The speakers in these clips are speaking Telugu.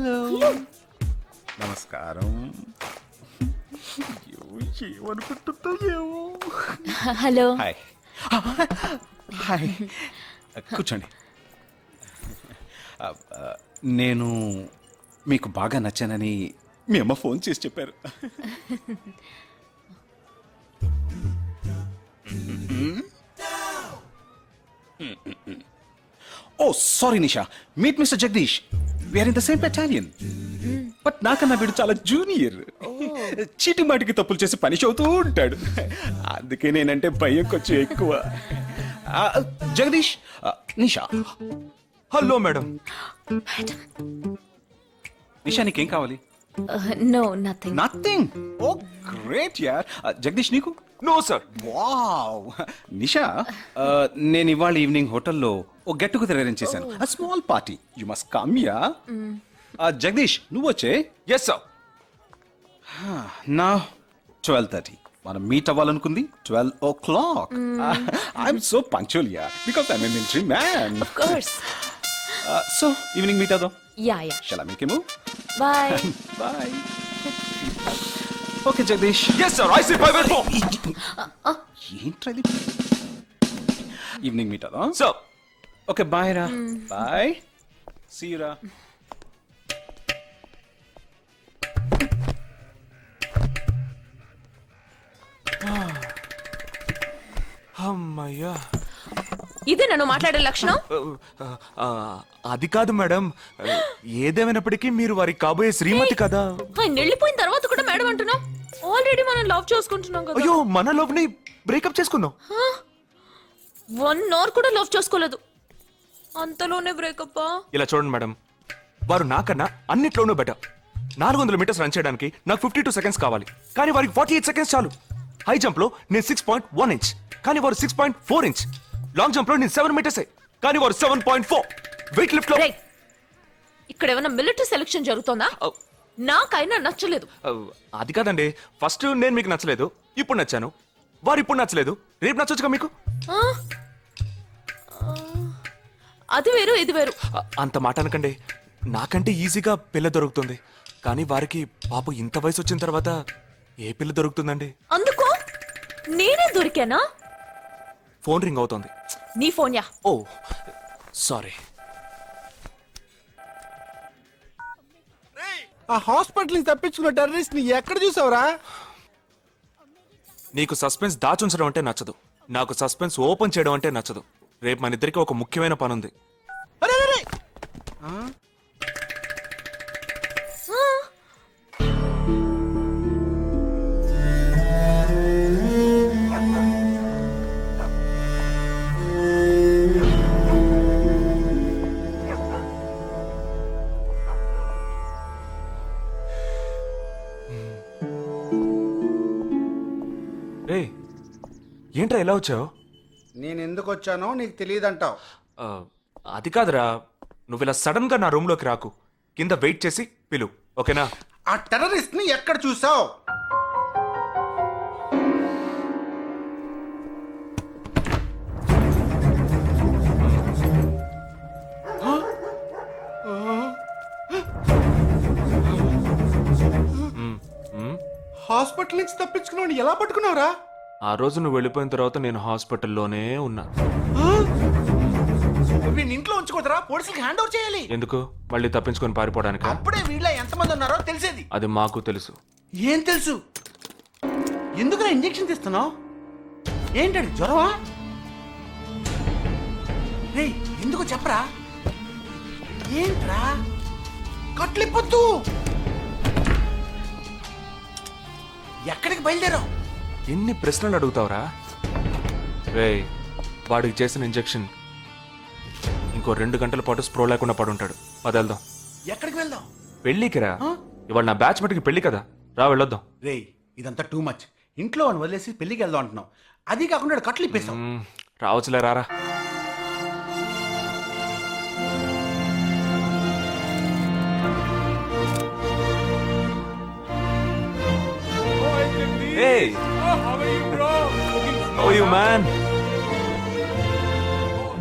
హలో నమస్కారం. ఏమనుకుంటుందో ఏమో. హలో. హాయ్ హాయ్, కూర్చోండి. నేను మీకు బాగా నచ్చానని మీ అమ్మ ఫోన్ చేసి చెప్పారు. Oh sorry Nisha, meet mister Jagdish. We're in the same battalion. But నాకన్నా వీడు చాలా జూనియర్. చీటి మాటికి తప్పులు చేసి పనిష్ అవుతూ ఉంటాడు. అందుకే నేనంటే భయం కొంచెం ఎక్కువ. జగదీష్, నిషా. Hello madam. నిషా, నీకేం కావాలి? No nothing. Nothing. Oh great యార్. జగదీష్, నీకు? No sir. వావ్. నిషా, నేను ఇవాళ ఈవినింగ్ హోటల్లో ఓ గెట్ టుగెదర్ అరేంజ్ చేశాను. Small party. You must come yeah. Jagadish, నువ్వు వచ్చే. Yes sir. నా 12:30 మనం మీట్ అవ్వాలనుకుంది 12 o'clock. I'm so punctual yeah, because I'm a military man. Of course. So evening meet అవుదాం. Yeah yeah. Shall I make a move? Bye. Bye. Okay Jagadish. Yes sir. I see 5 at 4. ఏంట్రది? ఈవినింగ్ మీట్ అవుదాం. సార్. ఓకే బాయ్ రా. బాయ్. సీ యు రా. అమ్మయ్యా. ఇదే నన్ను మాట్లాడే లక్షణం? అది కాదు మేడం, ఏదేమైనప్పటికీ మీరు వారి కాబోయే శ్రీమతి కదా. ఆయన వెళ్ళిపోయిన తర్వాత కూడా మేడం అంటున్నావు? ఆల్రెడీ మనం లవ్ చేసుకుంటున్నాం కదా. అయ్యో, మన లవ్ ని బ్రేకప్ చేసుకున్నాం. 1 hour కూడా లవ్ చేసుకోలేదు, అంతలోనే బ్రేకప్? ఇలా చూడండి మేడం, వారు నాకన్నా అన్నిట్లోనూ బెటర్. 400 meters రన్ చేయడానికి నాకు 52 seconds కావాలి, కానీ వారికి 48 seconds చాలు. హై జంప్ లో నేను 6.1 inch, కానీ వారు 6.4 inch. లాంగ్ జంప్ లో నేను 7 meters, కానీ వారు 7.4. వెయిట్ లిఫ్ట్ లో ఇక్కడ ఏమైనా మిలిటరీ సెలక్షన్ జరుగుతుందా? నాకైనా నచ్చలేదు. అది కాదండి, ఫస్ట్ నేను మీకు నచ్చలేదు, ఇప్పుడు నచ్చాను. వారు ఇప్పుడు నచ్చలేదు, రేపు నచ్చొచ్చుగా మీకు. అది వేరు ఇది వేరు. అంత మాట అనకండి, నాకంటే ఈజీగా పిల్ల దొరుకుతుంది, కానీ వారికి పాప ఇంత వయసు వచ్చిన తర్వాత ఏ పిల్ల దొరుకుతుందండి? అందుకో నేనే దొరికానా? ఫోన్ రింగ్ అవుతోంది. నీ ఫోన్ యా? ఓ సారీ. ఆ హాస్పిటల్ ని తప్పించుకున్న టెర్రరిస్ట్ ని ఎక్కడ చూసావురా? నీకు సస్పెన్స్ దాచుంచడం అంటే నచ్చదు, నాకు సస్పెన్స్ ఓపెన్ చేయడం అంటే నచ్చదు. రేపు మన ఇద్దరికి ఒక ముఖ్యమైన పని ఉంది. అరే అరే రే, ఏంట్రా ఎలా వచ్చావు? నేను ఎందుకు వచ్చానో నీకు తెలియదంటావు. అది కాదురా, నువ్వు ఇలా సడన్ గా నా రూమ్ లోకి రాకు, కింద వెయిట్ చేసి పిలు, ఓకేనా? ఆ టెర్రరిస్ట్ ని ఎక్కడ చూసావు? హాస్పిటల్ నుంచి తప్పించుకున్నావు, ఎలా పట్టుకున్నావురా? ఆ రోజు నువ్వు వెళ్ళిపోయిన తర్వాత నేను హాస్పిటల్లోనే ఉన్నా. వీడిని ఇంట్లో ఉంచుకోదరా, పోలీసులకు హ్యాండ్ ఓవర్ చేయాలి. ఎందుకు? మళ్ళీ తప్పించుకొని పారిపోవడానికి? అప్పుడే వీళ్ళ ఎంతమంది ఉన్నారో తెలిసేది. అది మాకు తెలుసు. ఏం తెలుసు? ఎందుకు ఇంజెక్షన్ తీస్తున్నావు? ఏంటండి, జ్వరమా? రే, ఎందుకు చెప్పరా? ఏంట్రా కట్లిప్పొద్దు. ఎక్కడికి బయలుదేరావు? ఎన్ని ప్రశ్నలు అడుగుతావురా? రే, వాడికి చేసిన ఇంజెక్షన్ ఇంకో 2 గంటల పాటు స్ప్రో లేకుండా పడుంటాడు. పదేళ్దాం. ఎక్కడికి వెళ్దాం? పెళ్ళికి రా. ఇవాళ నా బ్యాచ్ మటుకి పెళ్లి కదా, రా వెళ్ళొద్దాం. రే, ఇదంతా టూ మచ్. ఇంట్లో అని వదిలేసి పెళ్లికి వెళ్దాం అంటున్నావు, అది కాకుండా కట్లు ఇప్పేసావు. రావచ్చులే, రారా. Hey! How are you, bro? How are you, man?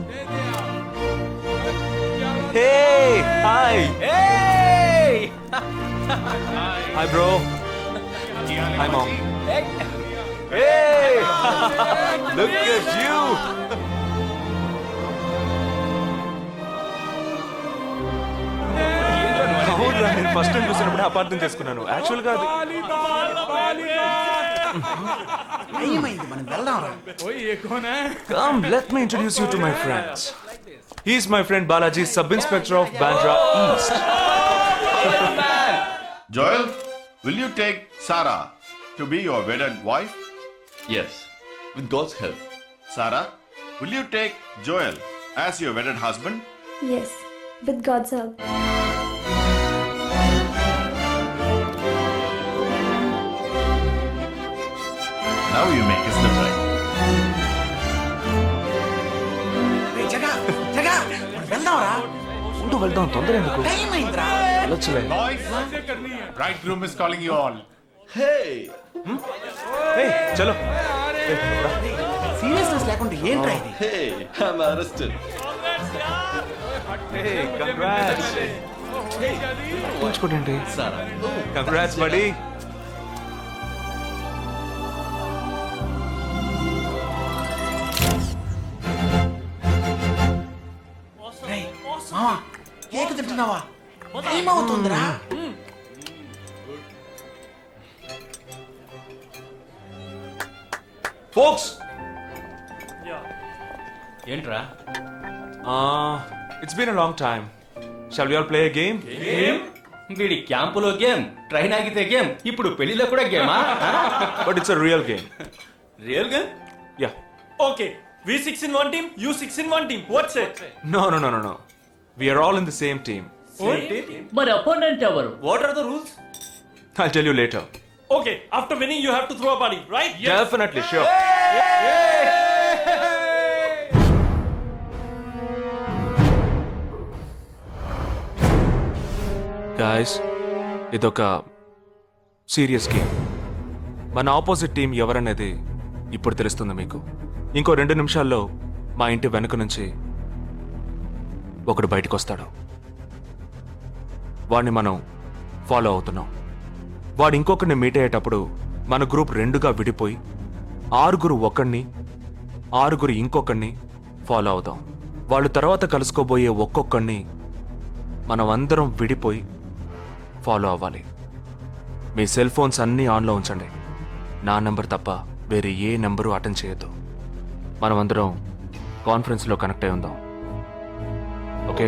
There they are. Hey! Hi! Hey! Hi, bro. Hi, mom. Hey! Look at you! అవునురా, నేను ఫస్ట్ టైం చూసినప్పుడు అపార్థం చేసుకున్నాను. యాక్చువల్ గా అది ఏమైంది మనం వెళ్దాం రా. Come, let me introduce you to my friends. He's my friend Balaji, Sub-Inspector of Bandra East. Joel, will you take Sarah to be your wedded wife? Yes, with God's help. Sarah, will you take Joel as your wedded husband? Yes, with God's help. Now you may kiss them right. రేయ్, జగా జగా మనం వెళ్దాం రా. ఉండు వెళ్దాం, తొందర ఎందుకు? టైం అయిందిరా. వెళ్ళొచ్చులే. Boys, bridegroom is calling you all. Hey! Hey, చలో. సీరియస్నెస్ లేకుండా ఏంట్రా ఇది? Hey! I'm arrested. Hey, congrats. ఉంచుకోండి. Sarah. Congrats, buddy. రేయ్, మావా కేక్ తింటున్నావా? టైం అవుతుందిరా. Folks, ఏంట్రా it's been a long time. Shall we all play a game? వీడి క్యాంపులో గేమ్, ట్రైన్ ఆగితే గేమ్, ఇప్పుడు పెళ్లిలో కూడా గేమా? But it's a real game. Real game? Yeah. Okay, we 6 in one team, you 6 in one team. What's it? No. We are all in the same team. మరి అపోనెంట్ ఎవరు? What are the rules? I'll tell you later. Okay, after winning you have to throw a party, right? Definitely, sure. Guys, ఇదొక సీరియస్ గేమ్. మన ఆపోజిట్ టీం ఎవరనేది ఇప్పుడు తెలుస్తుంది మీకు. ఇంకో 2 నిమిషాల్లో మా ఇంటి వెనుక నుంచి ఒకడు బయటకు వస్తాడు. వాడిని మనం ఫాలో అవుతున్నాం. వాడు ఇంకొకరిని మీట్ అయ్యేటప్పుడు మన గ్రూప్ 2గా విడిపోయి 6 ఒకడిని 6 ఇంకొకరిని ఫాలో అవుదాం. వాళ్ళు తర్వాత కలుసుకోబోయే ఒక్కొక్కడిని మనం అందరం విడిపోయి ఫాలో అవ్వాలి. మీ సెల్ ఫోన్స్ అన్నీ ఆన్లో ఉంచండి. నా నెంబర్ తప్ప వేరే ఏ నెంబరు అటెండ్ చేయొద్దు. మనం అందరం కాన్ఫరెన్స్లో కనెక్ట్ అయి ఉందాం. ఓకే?